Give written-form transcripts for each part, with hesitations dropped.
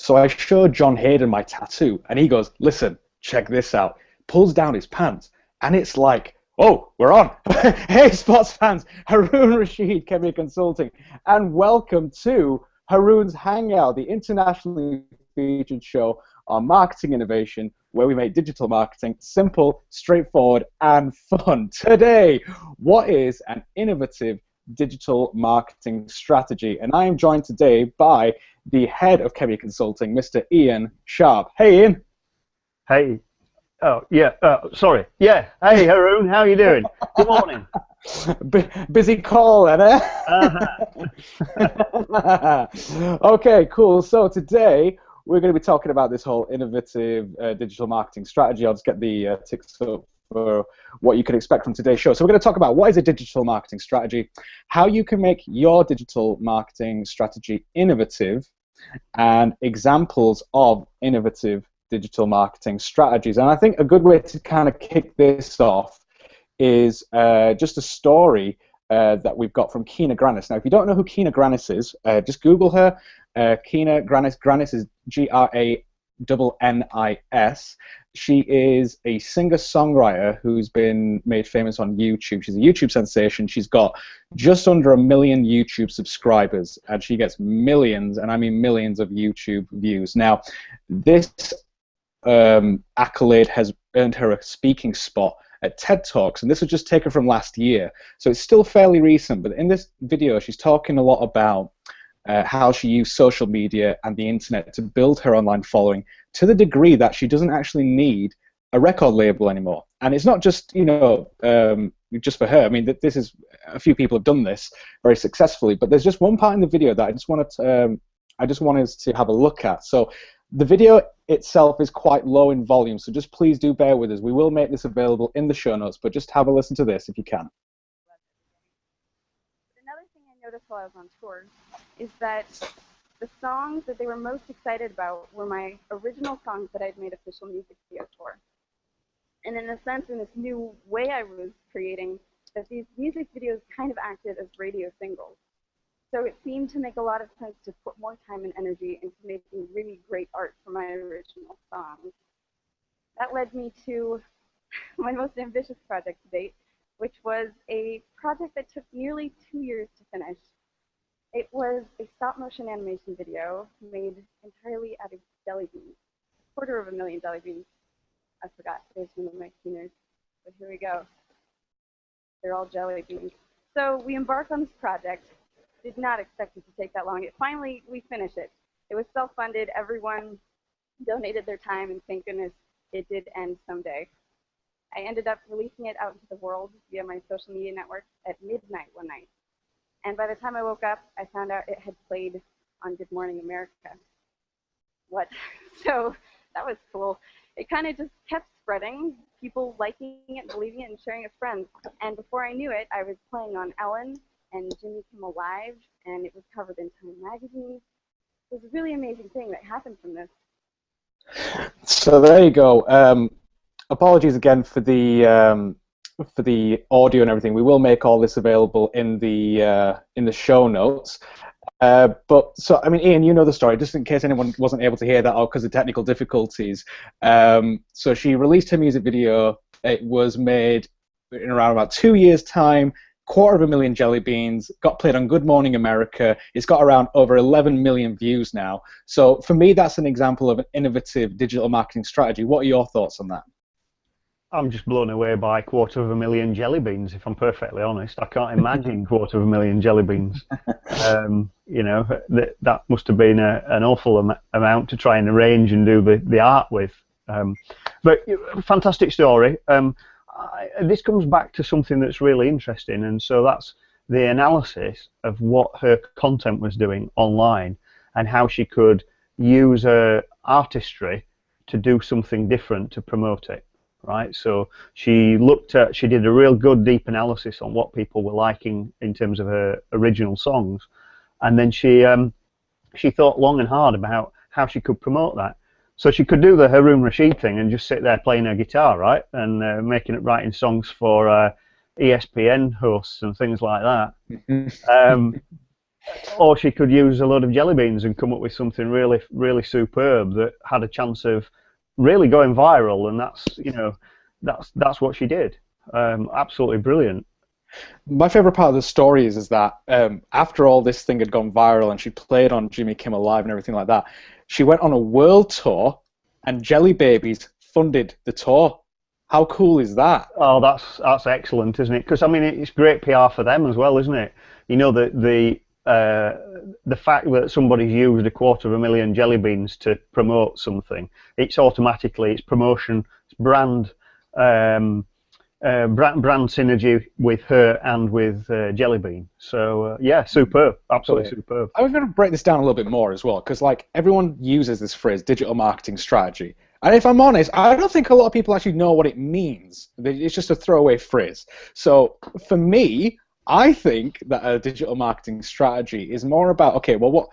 So I showed John Hayden my tattoo, and he goes, listen, check this out. Pulls down his pants, and it's like, oh, we're on. Hey, sports fans, Haroon Rashid, Khemeia Consulting, and welcome to Haroon's Hangout, the internationally featured show on marketing innovation, where we make digital marketing simple, straightforward, and fun. Today, what is an innovative digital marketing strategy? And I am joined today by the head of Khemeia Consulting, Mr. Ian Sharp. Hey, Ian. Hey. Oh, yeah. Sorry. Yeah. Hey, Haroon. How are you doing? Good morning. Busy call, eh? Okay, cool. So today we're going to be talking about this whole innovative digital marketing strategy. I'll just get the ticks up for what you can expect from today's show. So we're going to talk about what is a digital marketing strategy, how you can make your digital marketing strategy innovative, and examples of innovative digital marketing strategies. And I think a good way to kind of kick this off is just a story that we've got from Kina Grannis. Now, if you don't know who Kina Grannis is, just Google her. Kina Grannis. Grannis is Grannis. She is a singer-songwriter who's been made famous on YouTube. She's a YouTube sensation. She's got just under 1 million YouTube subscribers, and she gets millions, and I mean millions, of YouTube views. Now, this accolade has earned her a speaking spot at TED Talks, and this was just taken from last year, so it's still fairly recent. But in this video, she's talking a lot about how she used social media and the internet to build her online following to the degree that she doesn't actually need a record label anymore. And it's not just, you know, just for her. I mean, this is, a few people have done this very successfully, but there's just one part in the video that I just wanted to have a look at. So the video itself is quite low in volume, so just please do bear with us. We will make this available in the show notes, but just have a listen to this if you can. Another thing I noticed while I was on tour is that the songs that they were most excited about were my original songs that I'd made official music video for. And in a sense, in this new way I was creating, that these music videos kind of acted as radio singles. So it seemed to make a lot of sense to put more time and energy into making really great art for my original songs. That led me to my most ambitious project to date, which was a project that took nearly 2 years to finish. It was a stop-motion animation video made entirely out of jelly beans, 250,000 jelly beans. I forgot, there's one of my keeners, but here we go. They're all jelly beans. So we embarked on this project. Did not expect it to take that long. We finished it. It was self-funded. Everyone donated their time, and thank goodness it did end someday. I ended up releasing it out into the world via my social media networks at midnight one night. And by the time I woke up, I found out it had played on Good Morning America. What? So that was cool. It kind of just kept spreading, people liking it, believing it, and sharing it with friends. And before I knew it, I was playing on Ellen and Jimmy Kimmel Live, and it was covered in Time magazine. It was a really amazing thing that happened from this. So there you go. Apologies again for the audio and everything. We will make all this available in the show notes. But so, I mean, Ian, you know the story. Just in case anyone wasn't able to hear that or because of technical difficulties. So she released her music video. It was made in around about 2 years' time. 250,000 jelly beans, got played on Good Morning America. It's got around over 11 million views now. So for me, that's an example of an innovative digital marketing strategy. What are your thoughts on that? I'm just blown away by 250,000 jelly beans, if I'm perfectly honest. I can't imagine 250,000 jelly beans. You know, that must have been an awful amount to try and arrange and do the art with. But fantastic story. This comes back to something that's really interesting, and so that's the analysis of what her content was doing online and how she could use her artistry to do something different to promote it, right? So she did a real good deep analysis on what people were liking in terms of her original songs, and then she thought long and hard about how she could promote that. So she could do the Haroon Rashid thing and just sit there playing her guitar, right, and writing songs for ESPN hosts and things like that. Or she could use a load of jelly beans and come up with something really, really superb that had a chance of really going viral, and that's what she did. Absolutely brilliant. My favorite part of the story is that after all this thing had gone viral and she played on Jimmy Kimmel Live and everything like that, she went on a world tour, and Jelly Babies funded the tour. How cool is that? Oh, that's excellent, isn't it? Because I mean, it's great PR for them as well, isn't it? You know, the fact that somebody's used 250,000 jelly beans to promote something, it's promotion, it's brand synergy with her and with Jelly Bean. So yeah, superb, absolutely superb. I'm going to break this down a little bit more as well, because like everyone uses this phrase, digital marketing strategy. And if I'm honest, I don't think a lot of people actually know what it means. It's just a throwaway phrase. So for me, I think that a digital marketing strategy is more about, okay, well,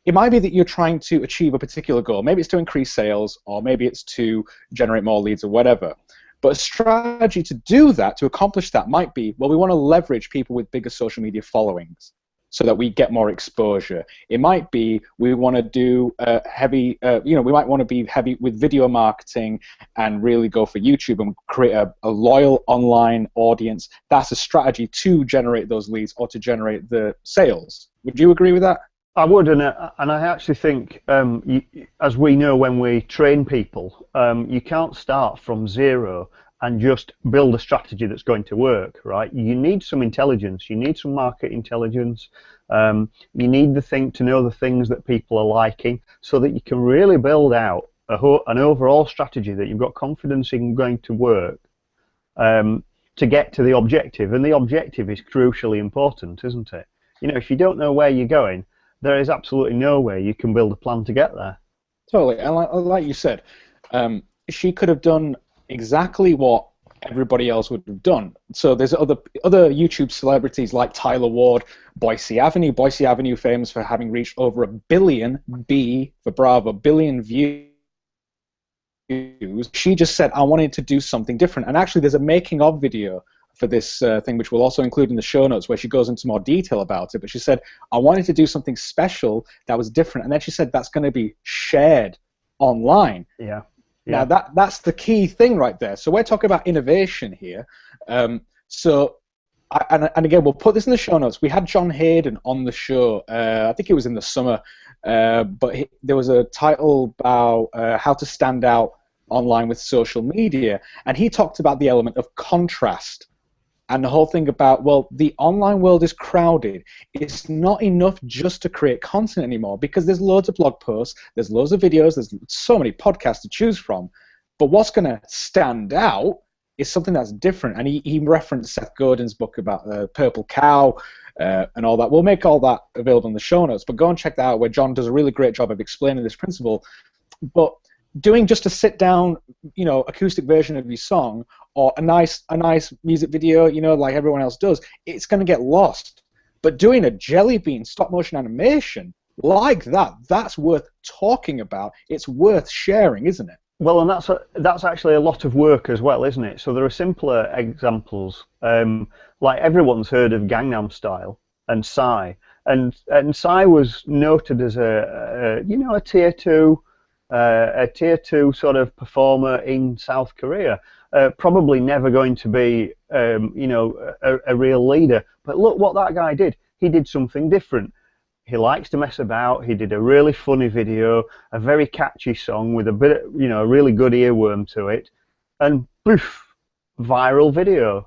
it might be that you're trying to achieve a particular goal. Maybe it's to increase sales, or maybe it's to generate more leads or whatever. But a strategy to do that, to accomplish that, might be, well, we want to leverage people with bigger social media followings so that we get more exposure. It might be we want to do we might want to be heavy with video marketing and really go for YouTube and create a loyal online audience. That's a strategy to generate those leads or to generate the sales. Would you agree with that? I would, and I actually think, as we know when we train people, you can't start from zero and just build a strategy that's going to work, right? You need some intelligence, you need some market intelligence, you need to know the things that people are liking, so that you can really build out an overall strategy that you've got confidence in going to work to get to the objective. And the objective is crucially important, isn't it? You know, if you don't know where you're going, there is absolutely no way you can build a plan to get there. Totally, and like you said, she could have done exactly what everybody else would have done. So there's other YouTube celebrities like Tyler Ward, Boise Avenue famous for having reached over 1 billion, B for Bravo, billion views. She just said, I wanted to do something different. And actually there's a making of video for this thing, which we'll also include in the show notes, where she goes into more detail about it. But she said, I wanted to do something special that was different. And then she said that's going to be shared online. Yeah. Now that's the key thing right there. So we're talking about innovation here. And again, we'll put this in the show notes. We had John Hayden on the show. I think it was in the summer. But there was a title about how to stand out online with social media, and he talked about the element of contrast. And the whole thing about, well, the online world is crowded. It's not enough just to create content anymore, because there's loads of blog posts, there's loads of videos, there's so many podcasts to choose from. But what's going to stand out is something that's different. And he referenced Seth Godin's book about Purple Cow and all that. We'll make all that available in the show notes, but go and check that out, where John does a really great job of explaining this principle. But doing just a sit-down, acoustic version of your song, or a nice music video, like everyone else does, it's going to get lost. But doing a Jelly Bean stop-motion animation like that's worth talking about. It's worth sharing, isn't it? Well, and that's actually a lot of work as well, isn't it? So there are simpler examples, like everyone's heard of Gangnam Style and Psy, and Psy was noted as a tier two sort of performer in South Korea. Probably never going to be, a real leader. But look what that guy did. He did something different. He likes to mess about. He did a really funny video, a very catchy song with a bit, a really good earworm to it, and poof, viral video.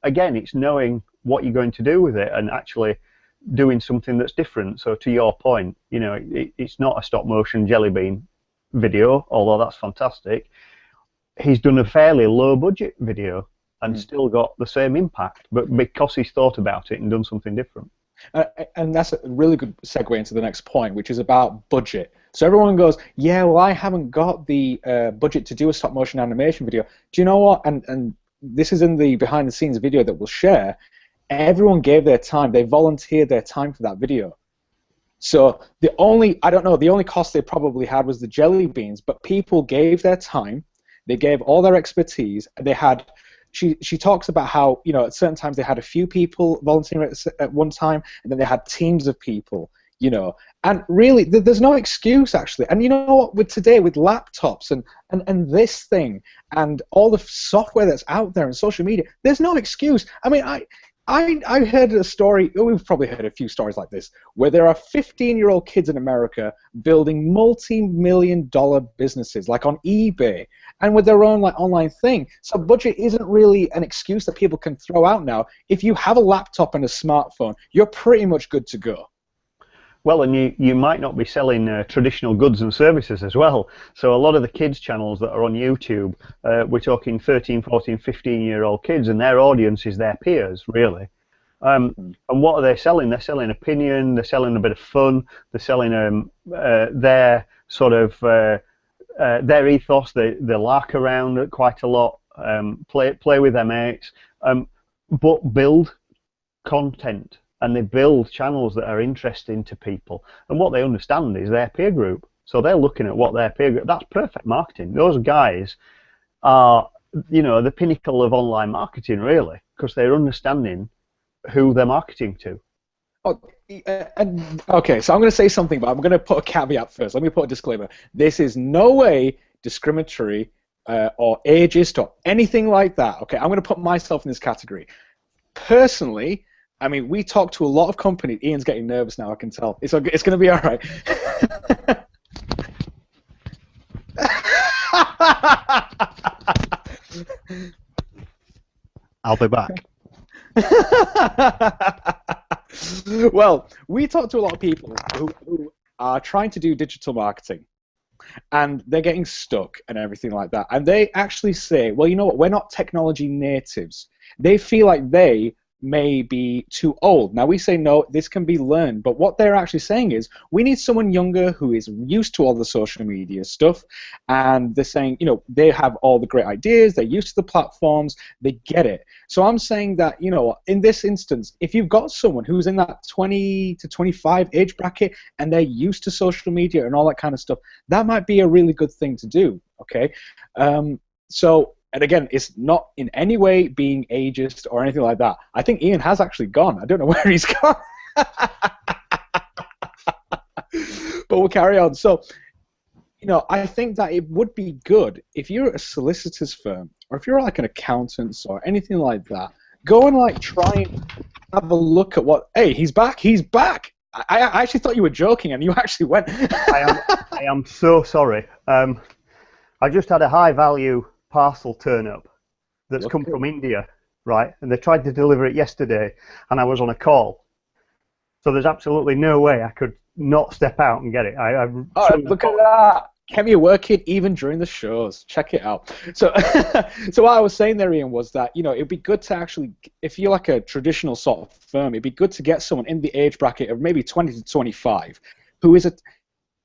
Again, it's knowing what you're going to do with it and actually doing something that's different. So to your point, it's not a stop motion Jelly Bean video, although that's fantastic. He's done a fairly low budget video and still got the same impact, but because he's thought about it and done something different. And that's a really good segue into the next point, which is about budget. So everyone goes, yeah, well, I haven't got the budget to do a stop motion animation video. Do you know what? And this is in the behind the scenes video that we'll share. Everyone gave their time. They volunteered their time for that video. So the only cost they probably had was the jelly beans, but people gave their time. They gave all their expertise. They had she talks about how, you know, at certain times they had a few people volunteering at one time, and then they had teams of people, you know. And really, there's no excuse, actually. And you know what? With today, with laptops and this thing and all the software that's out there and social media, there's no excuse. I mean, I heard a story, we've probably heard a few stories like this, where there are 15-year-old kids in America building multi-million-dollar businesses, like on eBay, and with their own like online thing. So budget isn't really an excuse that people can throw out now. If you have a laptop and a smartphone, you're pretty much good to go. Well, and you might not be selling traditional goods and services as well. So a lot of the kids' channels that are on YouTube, we're talking 13, 14, 15-year-old kids, and their audience is their peers, really. And what are they selling? They're selling opinion, they're selling a bit of fun, they're selling their sort of, their ethos, they lark around quite a lot, play with their mates, but build content. And they build channels that are interesting to people. And what they understand is their peer group. So they're looking at what their peer group, that's perfect marketing. Those guys are, you know, the pinnacle of online marketing, really, because they're understanding who they're marketing to. Oh, okay, so I'm going to say something, but I'm going to put a caveat first. Let me put a disclaimer. This is no way discriminatory or ageist or anything like that. Okay, I'm going to put myself in this category. Personally, I mean, we talk to a lot of companies. Ian's getting nervous now, I can tell. It's going to be all right. I'll be back. Well, we talk to a lot of people who are trying to do digital marketing, and they're getting stuck and everything like that. And they actually say, well, you know what, we're not technology natives. They feel like they may be too old. Now we say no, this can be learned, but what they're actually saying is we need someone younger who is used to all the social media stuff, and they're saying, you know, they have all the great ideas, they're used to the platforms, they get it. So I'm saying that, you know, in this instance, if you've got someone who's in that 20 to 25 age bracket and they're used to social media and all that kind of stuff, that might be a really good thing to do, okay? And again, it's not in any way being ageist or anything like that. I think Ian has actually gone. I don't know where he's gone. But we'll carry on. So, you know, I think that it would be good if you're a solicitor's firm or if you're like an accountant or anything like that, go and like try and have a look at what, hey, he's back, he's back. I actually thought you were joking and you actually went. I am so sorry. I just had a high value parcel turn up that's come from India, right? And they tried to deliver it yesterday, and I was on a call. So there's absolutely no way I could not step out and get it. Look at that. Khemeia working even during the shows. Check it out. So, so what I was saying there, Ian, was that, you know, it'd be good to actually, if you're like a traditional sort of firm, it'd be good to get someone in the age bracket of maybe 20 to 25 who is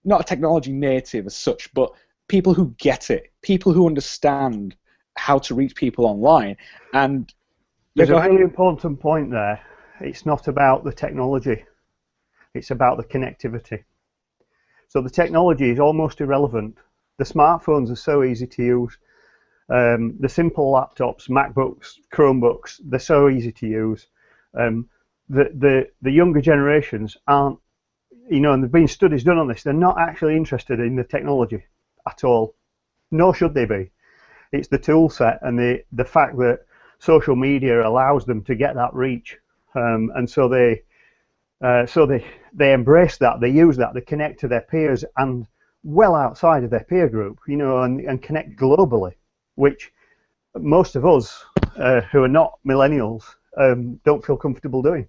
not a technology native as such, but people who get it, people who understand how to reach people online. And there's a really important point there. It's not about the technology. It's about the connectivity. So the technology is almost irrelevant. The smartphones are so easy to use. The simple laptops, MacBooks, Chromebooks, they're so easy to use. The younger generations aren't, you know, and there've been studies done on this, they're not actually interested in the technology at all, nor should they be. It's the tool set and the fact that social media allows them to get that reach, and so they embrace that, they use that, they connect to their peers and well outside of their peer group, you know, and connect globally, which most of us who are not millennials don't feel comfortable doing.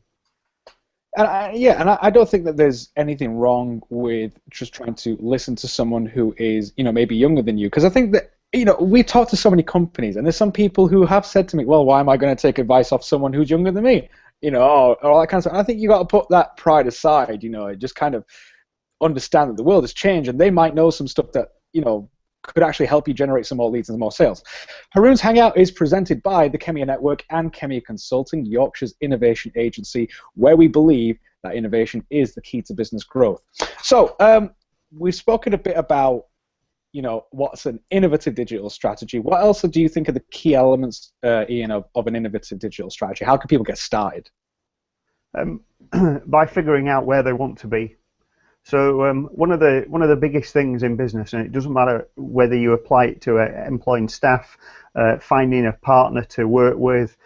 And I don't think that there's anything wrong with just trying to listen to someone who is, you know, maybe younger than you, because I think that, you know, we talk to so many companies, and there's some people who have said to me, well, why am I going to take advice off someone who's younger than me, you know, or all that kind of stuff. And I think you got to put that pride aside, you know, just kind of understand that the world has changed, and they might know some stuff that, you know, could actually help you generate some more leads and more sales. Haroon's Hangout is presented by the Khemeia Network and Khemeia Consulting, Yorkshire's innovation agency, where we believe that innovation is the key to business growth. So we've spoken a bit about what's an innovative digital strategy? What else do you think are the key elements, Ian, of an innovative digital strategy? How can people get started? By figuring out where they want to be. So one of the biggest things in business, and it doesn't matter whether you apply it to employing staff, finding a partner to work with,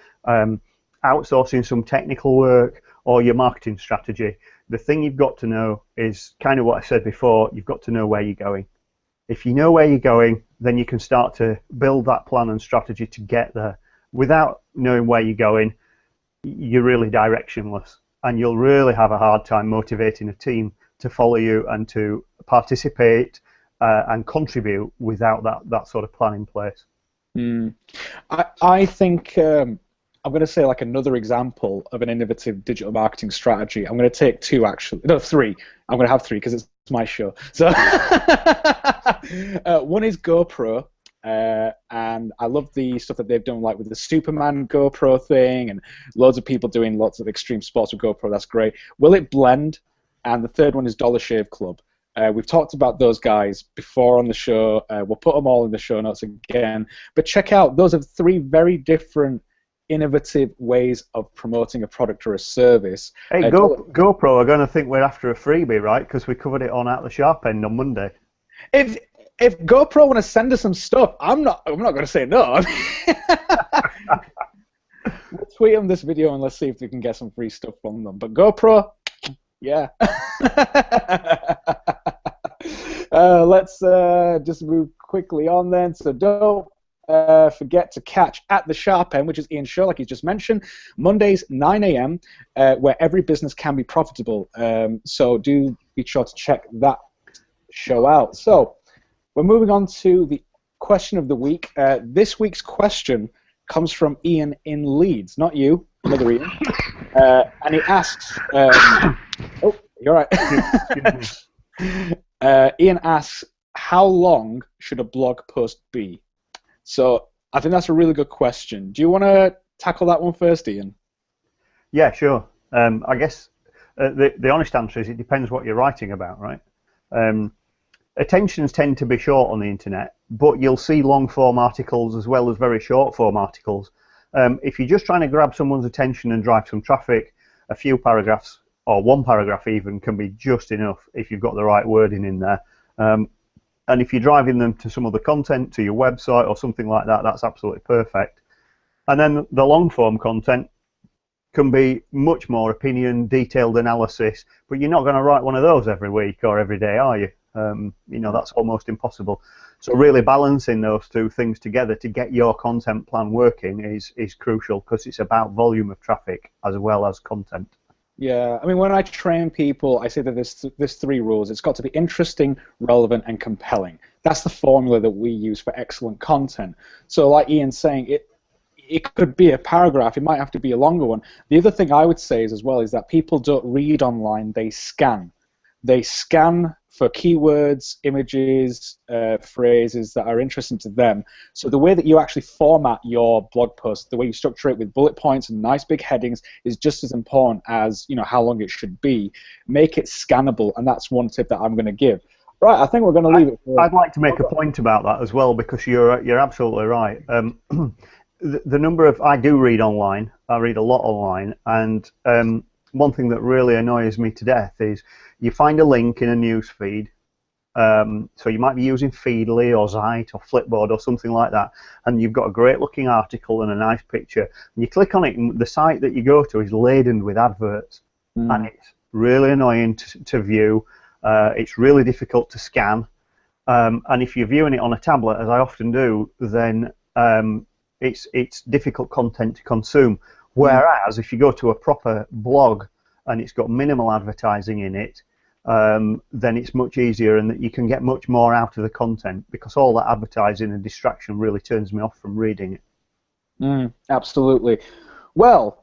outsourcing some technical work, or your marketing strategy. The thing you've got to know is kind of what I said before. You've got to know where you're going. If you know where you're going, then you can start to build that plan and strategy to get there. Without knowing where you're going, you're really directionless, and you'll really have a hard time motivating a team to follow you and to participate and contribute without that sort of plan in place. I think I'm going to say like another example of an innovative digital marketing strategy. I'm going to take three. I'm going to have three because it's my show. So one is GoPro. And I love the stuff that they've done, like with the Superman GoPro thing, and loads of people doing lots of extreme sports with GoPro. That's great. Will it blend? And the third one is Dollar Shave Club. We've talked about those guys before on the show. We'll put them all in the show notes again. But check out, those are three very different, innovative ways of promoting a product or a service. Hey, GoPro are going to think we're after a freebie, right? Because we covered it on At the Sharp End on Monday. If GoPro want to send us some stuff, I'm not going to say no. We'll tweet them this video and let's see if we can get some free stuff from them. But GoPro, yeah. Let's just move quickly on then. So don't forget to catch At the Sharp End, which is Ian's show, like he's just mentioned, Mondays 9 a.m., where every business can be profitable. So do be sure to check that show out. So we're moving on to the question of the week. This week's question comes from Ian in Leeds, not you, another Ian. And he asks, oh, you're right. Ian asks, how long should a blog post be? So I think that's a really good question. Do you want to tackle that one first, Ian? Yeah, sure. I guess the honest answer is it depends what you're writing about, right? Attentions tend to be short on the internet, but you'll see long-form articles as well as very short-form articles. If you're just trying to grab someone's attention and drive some traffic, a few paragraphs, or one paragraph even, can be just enough if you've got the right wording in there. And if you're driving them to some other content, to your website or something like that, that's absolutely perfect. And then the long-form content can be much more opinion, detailed analysis, but you're not going to write one of those every week or every day, are you? That's almost impossible. So really balancing those two things together to get your content plan working is crucial, because it's about volume of traffic as well as content. Yeah, I mean, when I train people, I say that there's three rules. It's got to be interesting, relevant, and compelling. That's the formula that we use for excellent content. So like Ian's saying, it could be a paragraph. It might have to be a longer one. The other thing I would say is that people don't read online, they scan. They scan for keywords, images, phrases that are interesting to them. So the way that you actually format your blog post, the way you structure it with bullet points and nice big headings, is just as important as how long it should be. Make it scannable, and that's one tip that I'm going to give. Right, I think we're going to leave it. I'd like to make a point about that as well, because you're absolutely right. The number of I do read online. I read a lot online, and one thing that really annoys me to death is you find a link in a news feed. So you might be using Feedly or Zite or Flipboard or something like that, and you've got a great looking article and a nice picture, and you click on it, and the site that you go to is laden with adverts, and it's really annoying to view. It's really difficult to scan, and if you're viewing it on a tablet, as I often do, then it's difficult content to consume. Whereas if you go to a proper blog and it's got minimal advertising in it, then it's much easier, and that you can get much more out of the content, because all that advertising and distraction really turns me off from reading it. Absolutely. Well,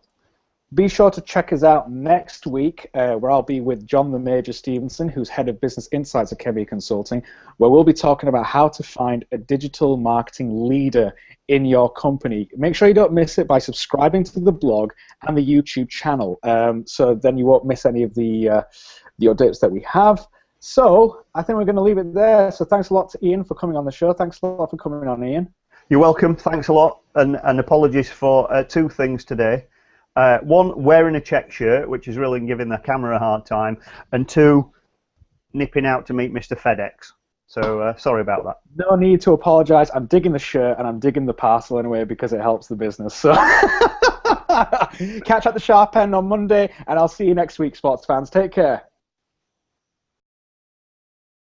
be sure to check us out next week, where I'll be with John the Major Stevenson, who's Head of Business Insights at Khemeia Consulting, where we'll be talking about how to find a digital marketing leader in your company. Make sure you don't miss it by subscribing to the blog and the YouTube channel, so then you won't miss any of the updates that we have. So I think we're going to leave it there. So thanks a lot to Ian for coming on the show. Thanks a lot for coming on, Ian. You're welcome. Thanks a lot, and apologies for two things today. One, wearing a check shirt, which is really giving the camera a hard time, and two, nipping out to meet Mr. FedEx. So sorry about that. No need to apologise. I'm digging the shirt and I'm digging the parcel anyway because it helps the business. So catch at the Sharp End on Monday, and I'll see you next week, sports fans. Take care.